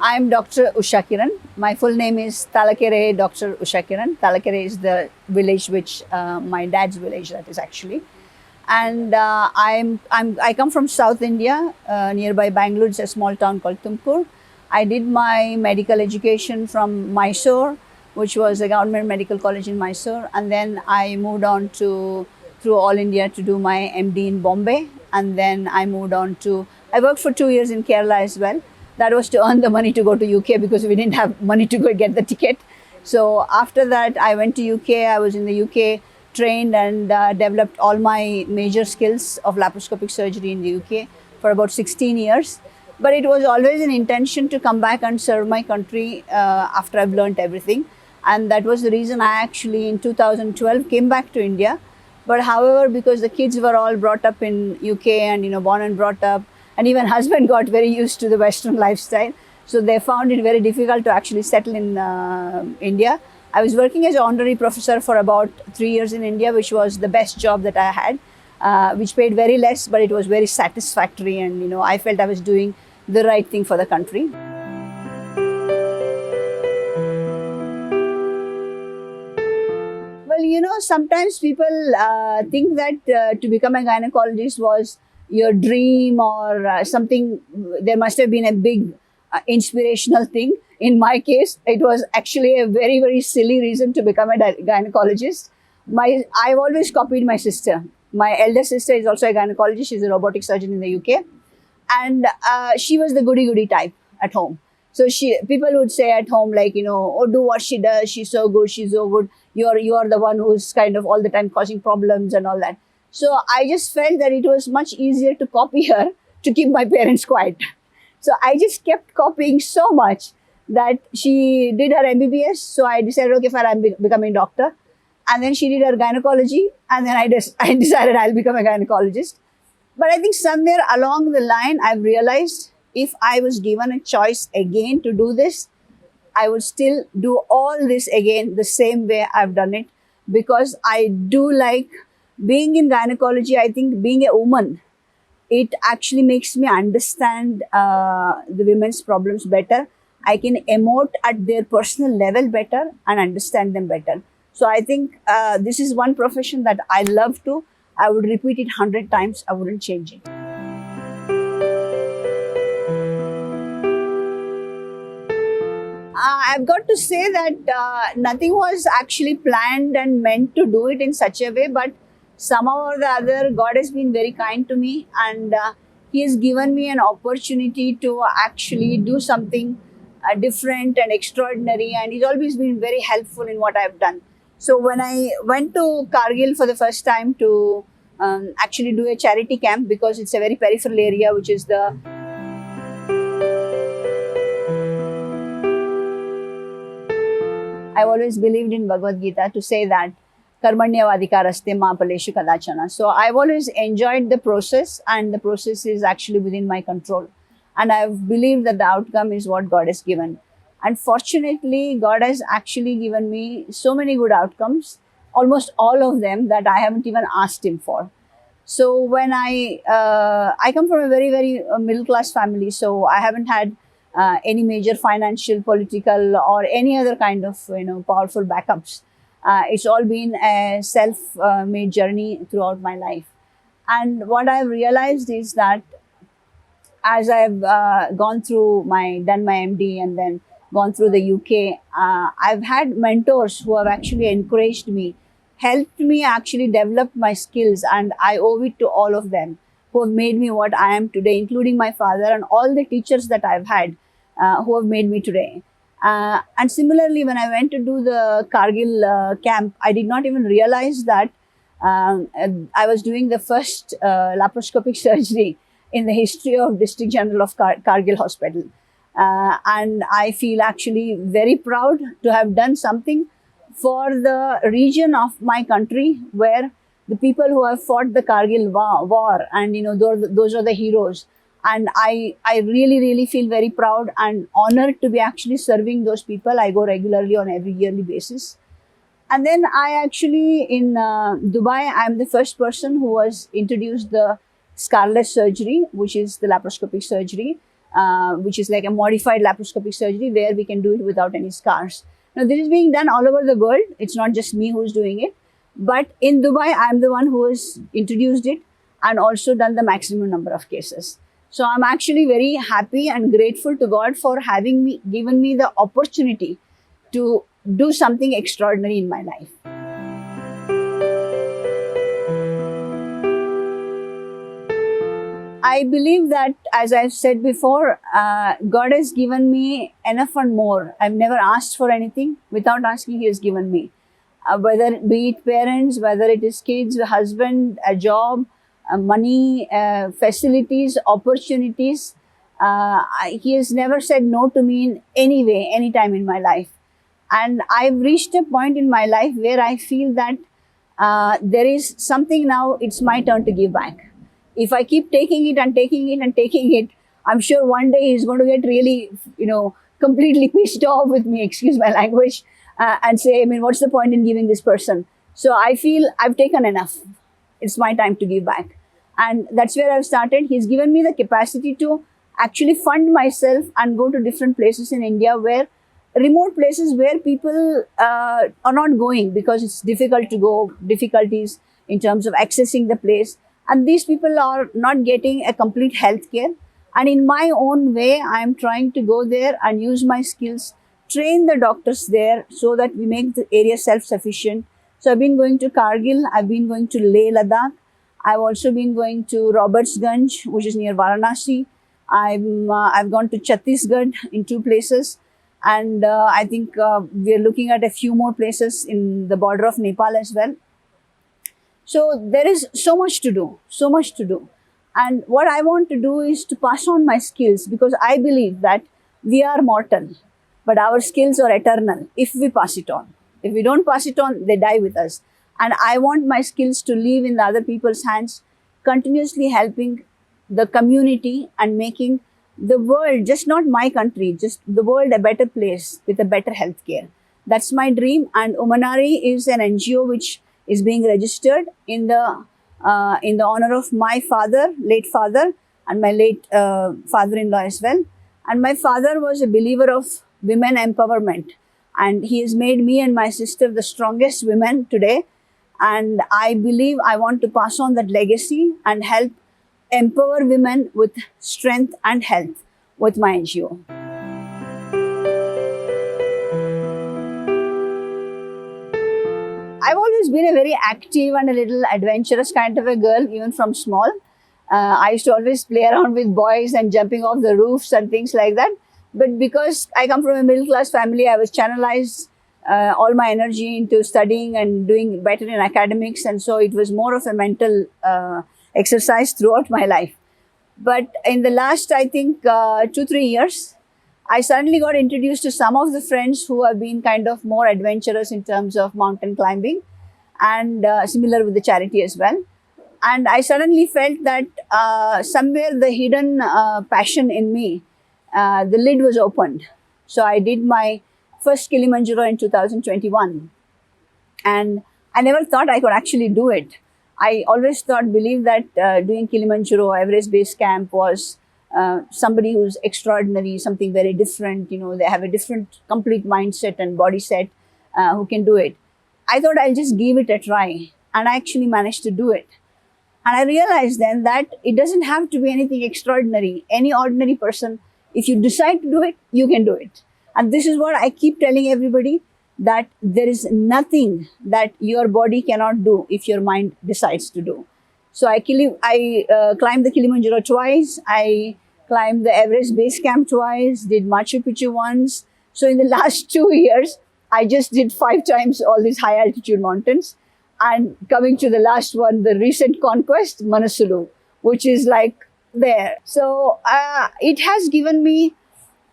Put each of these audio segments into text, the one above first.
I'm Dr. Usha Kiran. My full name is Talakere Dr. Usha Kiran. Talakere is the village which my dad's village that is actually. And I come from South India, nearby Bangalore. It's a small town called Tumkur. I did my medical education from Mysore, which was a government medical college in Mysore. And then I moved on to through All India to do my MD in Bombay. And then I moved on to, I worked for 2 years in Kerala as well. That was to earn the money to go to UK because we didn't have money to go get the ticket. So after that, I went to UK. I was in the UK, trained and developed all my major skills of laparoscopic surgery in the UK for about 16 years. But it was always an intention to come back and serve my country after I've learned everything. And that was the reason I actually in 2012 came back to India. But however, because the kids were all brought up in UK and born and brought up, and even husband got very used to the Western lifestyle. So they found it very difficult to actually settle in India. I was working as an honorary professor for about 3 years in India, which was the best job that I had, which paid very less, but it was very satisfactory. And, I felt I was doing the right thing for the country. Well, sometimes people think that to become a gynecologist was your dream or something. There must have been a big inspirational thing. In my case, it was actually a very, very silly reason to become a gynecologist. I've always copied my sister. My elder sister is also a gynecologist. She's a robotic surgeon in the UK. And she was the goody-goody type at home. So people would say at home, like, oh, do what she does. She's so good. She's so good. You are the one who's kind of all the time causing problems and all that. So I just felt that it was much easier to copy her to keep my parents quiet. So I just kept copying so much that she did her MBBS. So I decided, okay, fine, I'm becoming a doctor. And then she did her gynecology. And then I decided I'll become a gynecologist. But I think somewhere along the line, I've realized if I was given a choice again to do this, I would still do all this again the same way I've done it, because I do like being in gynecology. I think being a woman, it actually makes me understand the women's problems better. I can emote at their personal level better and understand them better. So I think this is one profession that I love to. I would repeat it 100 times. I wouldn't change it. I've got to say that nothing was actually planned and meant to do it in such a way, but somehow or the other, God has been very kind to me, and He has given me an opportunity to actually do something different and extraordinary, and He's always been very helpful in what I've done. So when I went to Kargil for the first time to actually do a charity camp, because it's a very peripheral area, which is I've always believed in Bhagavad Gita to say that Karmanyavadikaraste ma paleshu kadachana. So I've always enjoyed the process, and the process is actually within my control. And I've believed that the outcome is what God has given. And fortunately, God has actually given me so many good outcomes, almost all of them that I haven't even asked Him for. So when I come from a very, very middle class family, so I haven't had any major financial, political, or any other kind of powerful backups. It's all been a self-made journey throughout my life. And what I've realized is that as I've done my MD and then gone through the UK, I've had mentors who have actually encouraged me, helped me actually develop my skills, and I owe it to all of them who have made me what I am today, including my father and all the teachers that I've had who have made me today. And similarly, when I went to do the Kargil camp, I did not even realize that I was doing the first laparoscopic surgery in the history of District General of Kargil Hospital. And I feel actually very proud to have done something for the region of my country, where the people who have fought the Kargil war and those are the heroes. And I really, really feel very proud and honored to be actually serving those people. I go regularly on every yearly basis. And then I actually, in Dubai, I'm the first person who was introduced the Scarless Surgery, which is the laparoscopic surgery, which is like a modified laparoscopic surgery where we can do it without any scars. Now, this is being done all over the world. It's not just me who's doing it. But in Dubai, I'm the one who has introduced it and also done the maximum number of cases. So I'm actually very happy and grateful to God for having given me the opportunity to do something extraordinary in my life. I believe that, as I've said before, God has given me enough and more. I've never asked for anything. Without asking, He has given me. Whether be it parents, whether it is kids, a husband, a job, money, facilities, opportunities. He has never said no to me in any way, any time in my life. And I've reached a point in my life where I feel that there is something now, it's my turn to give back. If I keep taking it and taking it and taking it, I'm sure one day he's going to get really, completely pissed off with me, excuse my language, and say, what's the point in giving this person? So I feel I've taken enough. It's my time to give back. And that's where I've started. He's given me the capacity to actually fund myself and go to different places in India, remote places where people are not going because it's difficult to go, difficulties in terms of accessing the place. And these people are not getting a complete health care. And in my own way, I'm trying to go there and use my skills, train the doctors there so that we make the area self-sufficient. So I've been going to Kargil, I've been going to Leh, Ladakh. I've also been going to Robertsganj, which is near Varanasi. I've gone to Chhattisgarh in 2 places. And I think we're looking at a few more places in the border of Nepal as well. So there is so much to do, so much to do. And what I want to do is to pass on my skills, because I believe that we are mortal, but our skills are eternal if we pass it on. If we don't pass it on, they die with us. And I want my skills to live in the other people's hands, continuously helping the community and making the world, just not my country, just the world, a better place with a better healthcare. That's my dream. And Womanaari is an NGO which is being registered in the honor of my father, late father, and my late father-in-law as well. And my father was a believer of women empowerment, and he has made me and my sister the strongest women today. And I believe I want to pass on that legacy and help empower women with strength and health with my NGO. I've always been a very active and a little adventurous kind of a girl, even from small. I used to always play around with boys and jumping off the roofs and things like that. But because I come from a middle class family, I was channelized all my energy into studying and doing better in academics. And so it was more of a mental exercise throughout my life. But in the last, I think, 2-3 years, I suddenly got introduced to some of the friends who have been kind of more adventurous in terms of mountain climbing, and similar with the charity as well. And I suddenly felt that somewhere the hidden passion in me, the lid was opened. So I did my first Kilimanjaro in 2021. And I never thought I could actually do it. I always believed that doing Kilimanjaro, Everest Base Camp was somebody who's extraordinary, something very different. They have a different, complete mindset and body set who can do it. I thought I'll just give it a try. And I actually managed to do it. And I realized then that it doesn't have to be anything extraordinary. Any ordinary person, if you decide to do it, you can do it. And this is what I keep telling everybody, that there is nothing that your body cannot do if your mind decides to do. So I climbed the Kilimanjaro twice. I climbed the Everest Base Camp twice, did Machu Picchu once. So in the last 2 years, I just did 5 times all these high altitude mountains. And coming to the last one, the recent conquest, Manasulu, which is like there. So it has given me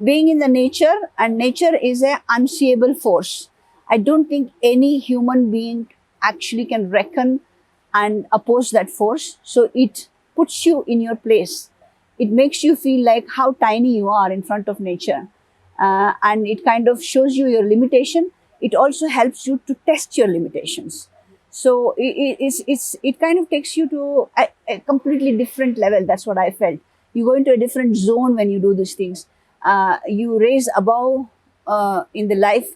being in the nature, and nature is an unseeable force. I don't think any human being actually can reckon and oppose that force. So it puts you in your place. It makes you feel like how tiny you are in front of nature. And it kind of shows you your limitation. It also helps you to test your limitations. So it kind of takes you to a completely different level. That's what I felt. You go into a different zone when you do these things. You raise above in the life.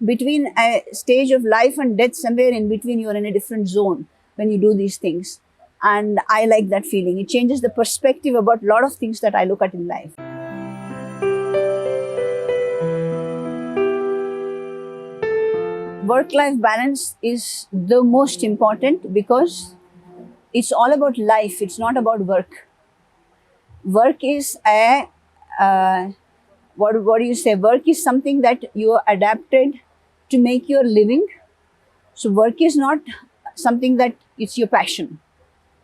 Between a stage of life and death, somewhere in between, you're in a different zone when you do these things. And I like that feeling. It changes the perspective about a lot of things that I look at in life. Work-life balance is the most important because it's all about life. It's not about work. Work is what do you say? Work is something that you are adapted to make your living. So work is not something that it's your passion.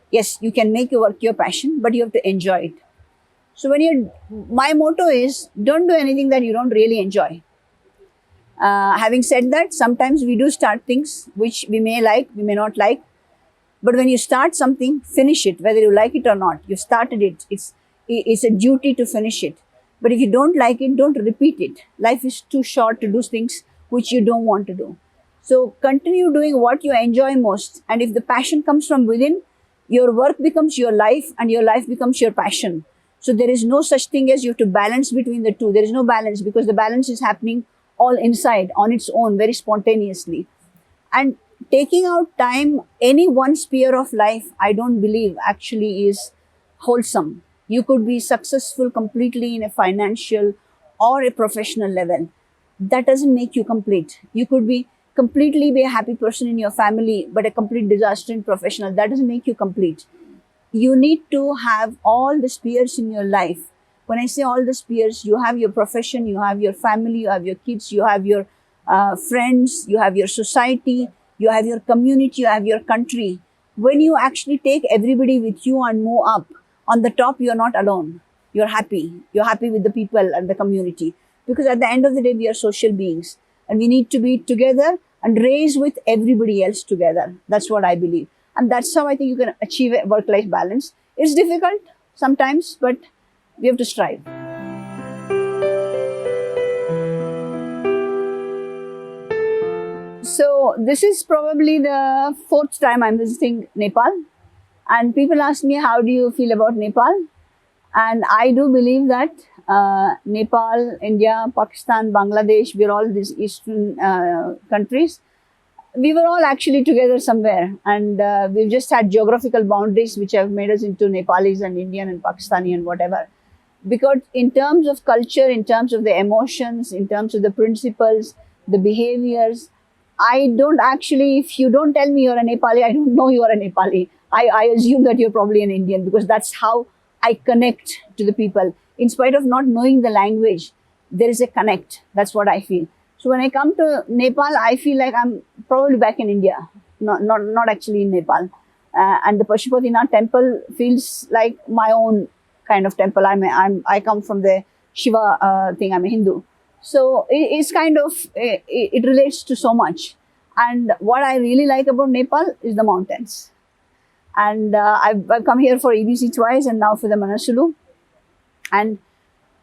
Yes, you can make your work your passion, but you have to enjoy it. So my motto is, don't do anything that you don't really enjoy. Having said that, sometimes we do start things which we may like, we may not like. But when you start something, finish it, whether you like it or not. You started it. It's a duty to finish it. But if you don't like it, don't repeat it. Life is too short to do things which you don't want to do. So continue doing what you enjoy most. And if the passion comes from within, your work becomes your life and your life becomes your passion. So there is no such thing as you have to balance between the two. There is no balance because the balance is happening all inside on its own, very spontaneously. And taking out time, any one sphere of life, I don't believe actually is wholesome. You could be successful completely in a financial or a professional level. That doesn't make you complete. You could be completely be a happy person in your family, but a complete disaster in professional. That doesn't make you complete. You need to have all the spheres in your life. When I say all the spheres, you have your profession, you have your family, you have your kids, you have your friends, you have your society, you have your community, you have your country. When you actually take everybody with you and move up, on the top, you're not alone. You're happy. You're happy with the people and the community. Because at the end of the day, we are social beings. And we need to be together and raise with everybody else together. That's what I believe. And that's how I think you can achieve a work-life balance. It's difficult sometimes, but we have to strive. So this is probably the 4th time I'm visiting Nepal. And people ask me, how do you feel about Nepal? And I do believe that Nepal, India, Pakistan, Bangladesh, we're all these eastern countries. We were all actually together somewhere. And we've just had geographical boundaries which have made us into Nepalis and Indian and Pakistani and whatever. Because in terms of culture, in terms of the emotions, in terms of the principles, the behaviors, I don't actually, if you don't tell me you're a Nepali, I don't know you're a Nepali. I assume that you're probably an Indian because that's how I connect to the people. In spite of not knowing the language, there is a connect. That's what I feel. So when I come to Nepal, I feel like I'm probably back in India, not actually in Nepal. And the Pashupatinath temple feels like my own kind of temple. I come from the Shiva thing. I'm a Hindu. So it's kind of, it relates to so much. And what I really like about Nepal is the mountains. And I've come here for EBC twice and now for the Manasulu. And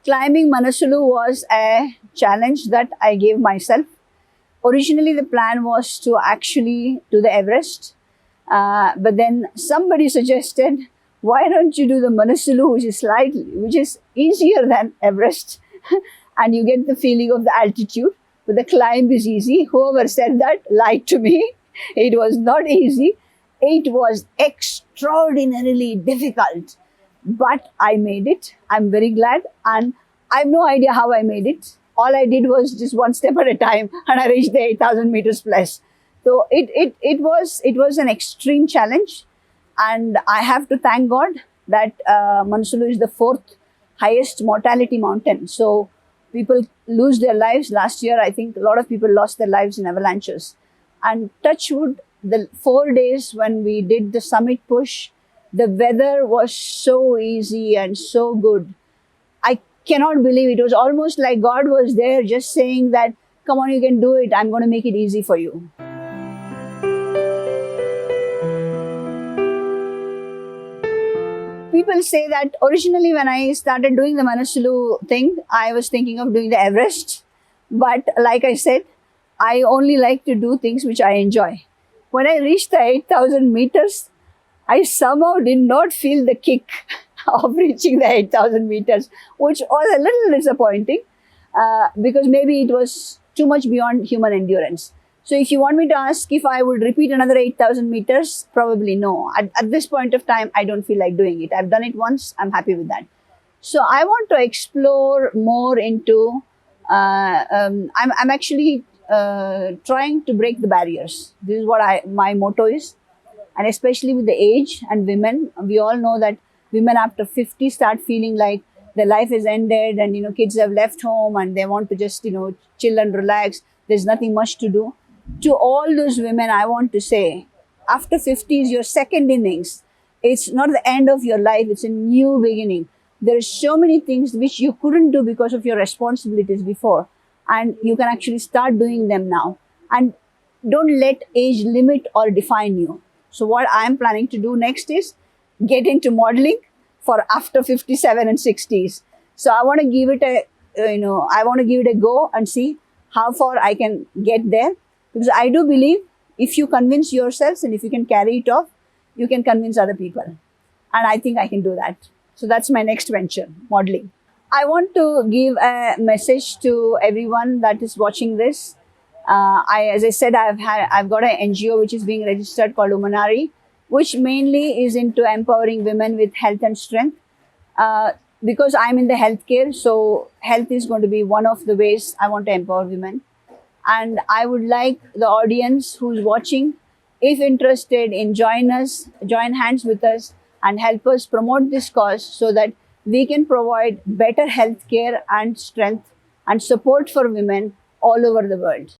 climbing Manasulu was a challenge that I gave myself. Originally, the plan was to actually do the Everest. But then somebody suggested, why don't you do the Manasulu, which is easier than Everest. And you get the feeling of the altitude. But the climb is easy. Whoever said that lied to me. It was not easy. It was extraordinarily difficult, but I made it. I'm very glad, and I have no idea how I made it. All I did was just one step at a time, and I reached the 8,000 meters plus. So it was an extreme challenge, and I have to thank God that Manasulu is the 4th highest mortality mountain. So people lose their lives. Last year, I think a lot of people lost their lives in avalanches, and touch wood. The 4 days when we did the summit push, the weather was so easy and so good. I cannot believe it. It was almost like God was there just saying that, come on, you can do it. I'm going to make it easy for you. People say that originally when I started doing the Manasulu thing, I was thinking of doing the Everest. But like I said, I only like to do things which I enjoy. When I reached the 8,000 meters, I somehow did not feel the kick. of reaching the 8,000 meters, which was a little disappointing because maybe it was too much beyond human endurance. So if you want me to ask if I would repeat another 8,000 meters, probably no. At this point of time, I don't feel like doing it. I've done it once. I'm happy with that. So I want to explore more into, I'm actually trying to break the barriers. This is what my motto is. And especially with the age and women, we all know that women after 50 start feeling like their life is ended and, kids have left home and they want to just, chill and relax. There's nothing much to do. To all those women, I want to say, after 50 is your second innings. It's not the end of your life. It's a new beginning. There are so many things which you couldn't do because of your responsibilities before. And you can actually start doing them now. And don't let age limit or define you. So what I'm planning to do next is get into modeling for after 57 and 60s. So I want to give it a go and see how far I can get there. Because I do believe if you convince yourselves and if you can carry it off, you can convince other people. And I think I can do that. So that's my next venture, modeling. I want to give a message to everyone that is watching this. As I said, I've got an NGO which is being registered called Womanaari, which mainly is into empowering women with health and strength. Because I'm in the healthcare, so health is going to be one of the ways I want to empower women. And I would like the audience who's watching, if interested, in join hands with us and help us promote this cause so that we can provide better healthcare and strength and support for women all over the world.